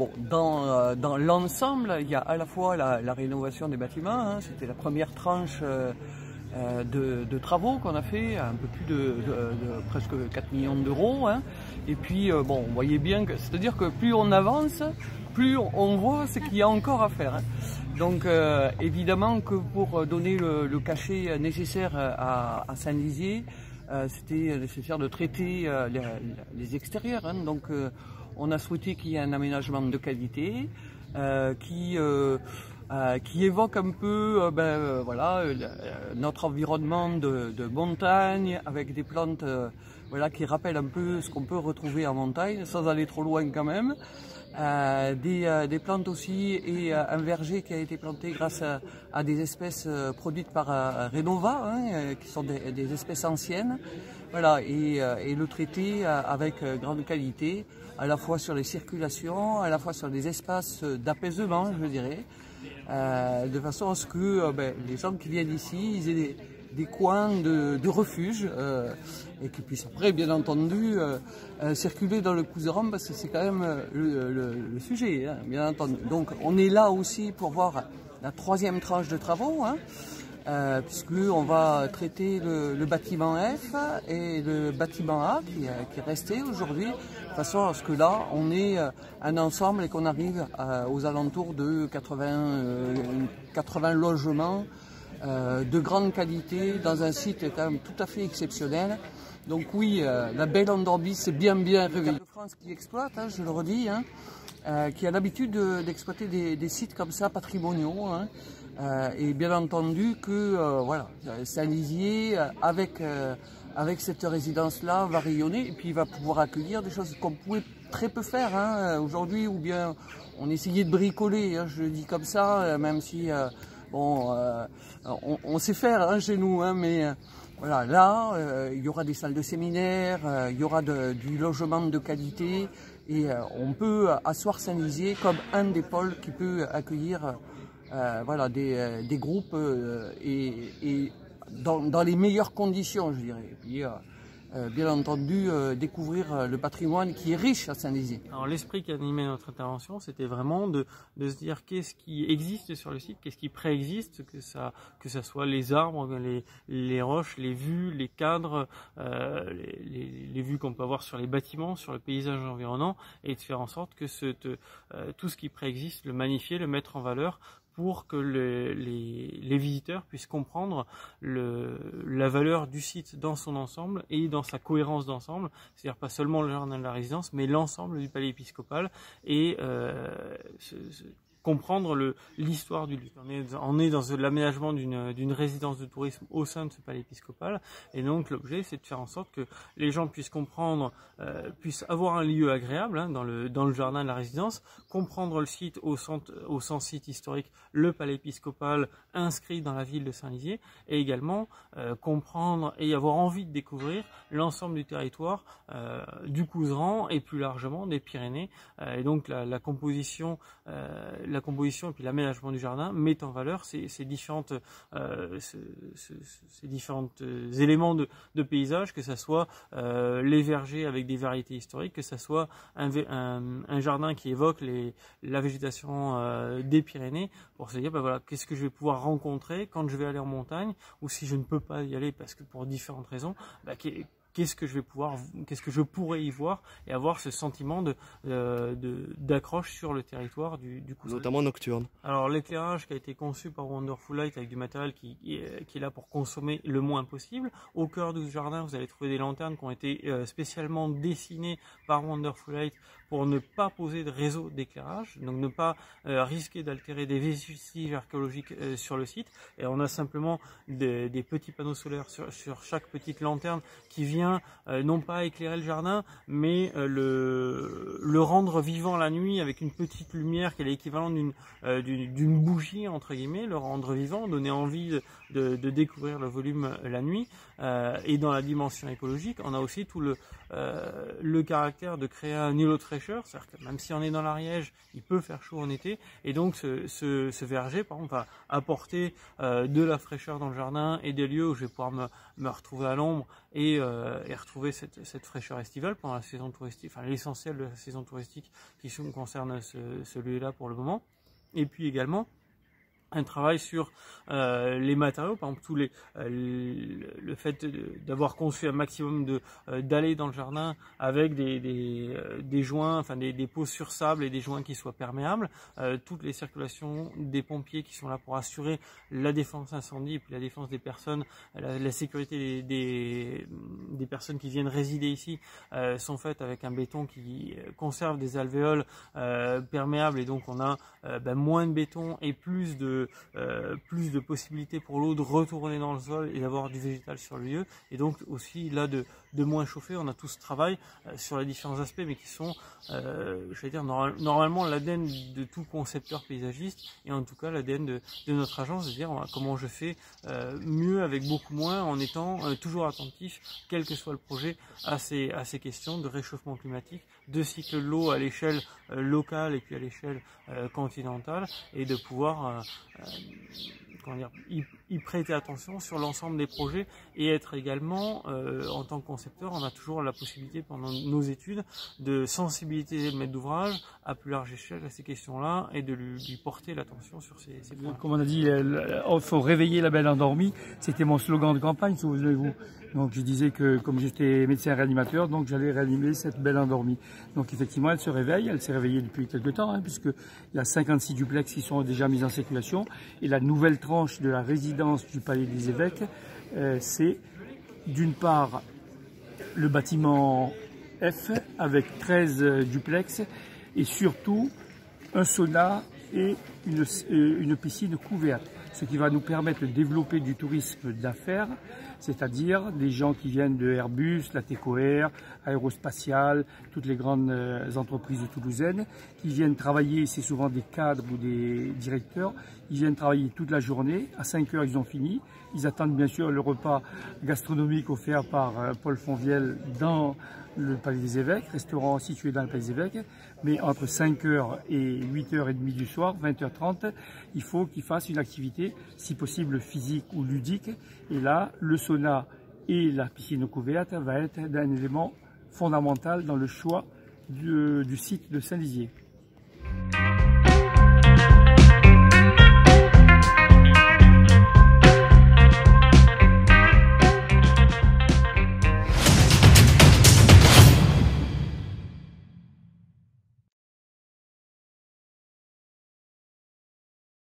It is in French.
bon, dans l'ensemble, il y a à la fois la rénovation des bâtiments, hein, c'était la première tranche de travaux qu'on a fait, un peu plus de presque 4 millions d'euros. Hein. Et puis, bon, on voyait bien que, c'est-à-dire que plus on avance, plus on voit ce qu'il y a encore à faire. Hein. Donc, évidemment que pour donner le cachet nécessaire à Saint-Lizier, c'était nécessaire de traiter les extérieurs. Hein. Donc, on a souhaité qu'il y ait un aménagement de qualité qui évoque un peu voilà, notre environnement de montagne avec des plantes voilà, qui rappellent un peu ce qu'on peut retrouver en montagne sans aller trop loin quand même. Des plantes aussi et un verger qui a été planté grâce à des espèces produites par Renova, hein, qui sont des espèces anciennes, voilà, et le traiter avec grande qualité, à la fois sur les circulations, à la fois sur des espaces d'apaisement, je dirais, de façon à ce que les gens qui viennent ici, ils aient des coins de refuge et qu'ils puissent après, bien entendu, circuler dans le Couserans parce que c'est quand même le sujet, hein, bien entendu. Donc on est là aussi pour voir la troisième tranche de travaux, hein, puisqu'on va traiter le bâtiment F et le bâtiment A qui est resté aujourd'hui, de façon à ce que là on ait un ensemble et qu'on arrive aux alentours de 80 logements de grande qualité dans un site quand même tout à fait exceptionnel. Donc oui, la belle Endorbi s'est bien réveillée. De France qui exploite, hein, je le redis, hein, qui a l'habitude d'exploiter des sites comme ça patrimoniaux, hein, et bien entendu que voilà, Saint-Lizier avec cette résidence-là va rayonner et puis il va pouvoir accueillir des choses qu'on pouvait très peu faire, hein, aujourd'hui, ou bien on essayait de bricoler, hein, je le dis comme ça, même si bon, on sait faire, hein, chez nous, hein, mais voilà, là, il y aura des salles de séminaire, il y aura du logement de qualité et on peut asseoir Saint-Lizier comme un des pôles qui peut accueillir voilà, des groupes et dans les meilleures conditions, je dirais. Et puis, bien entendu, découvrir le patrimoine qui est riche à Saint-Lizier. Alors l'esprit qui a animé notre intervention, c'était vraiment de se dire qu'est-ce qui existe sur le site, qu'est-ce qui préexiste, que ça soit les arbres, les roches, les vues, les cadres, les vues qu'on peut avoir sur les bâtiments, sur le paysage environnant, et de faire en sorte que tout ce qui préexiste, le magnifier, le mettre en valeur, pour que les visiteurs puissent comprendre la valeur du site dans son ensemble et dans sa cohérence d'ensemble, c'est-à-dire pas seulement le jardin de la résidence, mais l'ensemble du palais épiscopal et comprendre l'histoire du lieu. On est dans l'aménagement d'une résidence de tourisme au sein de ce palais épiscopal, et donc l'objet c'est de faire en sorte que les gens puissent comprendre, puissent avoir un lieu agréable, hein, dans le jardin de la résidence, comprendre le site au sens site historique, le palais épiscopal inscrit dans la ville de Saint-Lizier, et également comprendre et avoir envie de découvrir l'ensemble du territoire du Couserans et plus largement des Pyrénées, et donc la composition et puis l'aménagement du jardin met en valeur ces différents éléments de paysage, que ce soit les vergers avec des variétés historiques, que ce soit un jardin qui évoque la végétation des Pyrénées, pour se dire voilà, qu'est-ce que je vais pouvoir rencontrer quand je vais aller en montagne, ou si je ne peux pas y aller parce que pour différentes raisons, qu'est-ce que je pourrais y voir et avoir ce sentiment d'accroche sur le territoire du Couserans. Notamment nocturne. Alors l'éclairage qui a été conçu par Wonderful Light avec du matériel qui est là pour consommer le moins possible. Au cœur du jardin, vous allez trouver des lanternes qui ont été spécialement dessinées par Wonderful Light pour ne pas poser de réseau d'éclairage, donc ne pas risquer d'altérer des vestiges archéologiques sur le site. Et on a simplement des petits panneaux solaires sur chaque petite lanterne qui vient non pas éclairer le jardin, mais le rendre vivant la nuit avec une petite lumière qui est l'équivalent d'une bougie, entre guillemets, le rendre vivant, donner envie de découvrir le volume la nuit. et dans la dimension écologique, on a aussi tout le caractère de créer un îlot de fraîcheur, c'est-à-dire que même si on est dans l'Ariège, il peut faire chaud en été, et donc ce verger, par exemple, va apporter de la fraîcheur dans le jardin et des lieux où je vais pouvoir me retrouver à l'ombre et retrouver cette fraîcheur estivale pendant la saison touristique, enfin l'essentiel de la saison touristique qui concerne ce lieu-là pour le moment. Et puis également un travail sur les matériaux, par exemple le fait d'avoir conçu un maximum d'allées dans le jardin avec des joints, enfin des pots sur sable et des joints qui soient perméables, toutes les circulations des pompiers qui sont là pour assurer la défense incendie et puis la défense des personnes, la sécurité des personnes qui viennent résider ici sont faites avec un béton qui conserve des alvéoles perméables, et donc on a moins de béton et plus de possibilités pour l'eau de retourner dans le sol et d'avoir du végétal sur le lieu, et donc aussi là de moins chauffer. On a tout ce travail sur les différents aspects, mais qui sont je vais dire normalement l'ADN de tout concepteur paysagiste, et en tout cas l'ADN de notre agence, de dire comment je fais mieux avec beaucoup moins, en étant toujours attentif, quel que soit le projet, à ces questions de réchauffement climatique, de cycle de l'eau à l'échelle locale et puis à l'échelle continentale, et de pouvoir y prêter attention sur l'ensemble des projets, et être également, en tant que concepteur, on a toujours la possibilité pendant nos études de sensibiliser le maître d'ouvrage à plus large échelle à ces questions-là, et de lui porter l'attention sur ces points. Comme on a dit, il faut réveiller la belle endormie, c'était mon slogan de campagne, souvenez-vous. Donc je disais que comme j'étais médecin réanimateur, donc j'allais réanimer cette belle endormie. Donc effectivement, elle se réveille, elle s'est réveillée depuis quelques temps, puisqu'il y a 56 duplex qui sont déjà mis en circulation, et la nouvelle tranche de la résidence du Palais des Évêques, c'est d'une part le bâtiment F avec 13 duplex, et surtout un sauna et une piscine couverte, ce qui va nous permettre de développer du tourisme d'affaires, c'est-à-dire des gens qui viennent de Airbus, la TECOR, Aérospatiale, toutes les grandes entreprises toulousaines, qui viennent travailler, c'est souvent des cadres ou des directeurs, ils viennent travailler toute la journée, à 5 heures ils ont fini, ils attendent bien sûr le repas gastronomique offert par Paul Fonvielle dans le Palais des Évêques, restaurant situé dans le Palais des Évêques, mais entre 5h et 8h30 du soir, 20h30, il faut qu'ils fassent une activité, si possible physique ou ludique, et là, le sauna et la piscine couverte va être un élément fondamental dans le choix du site de Saint-Lizier.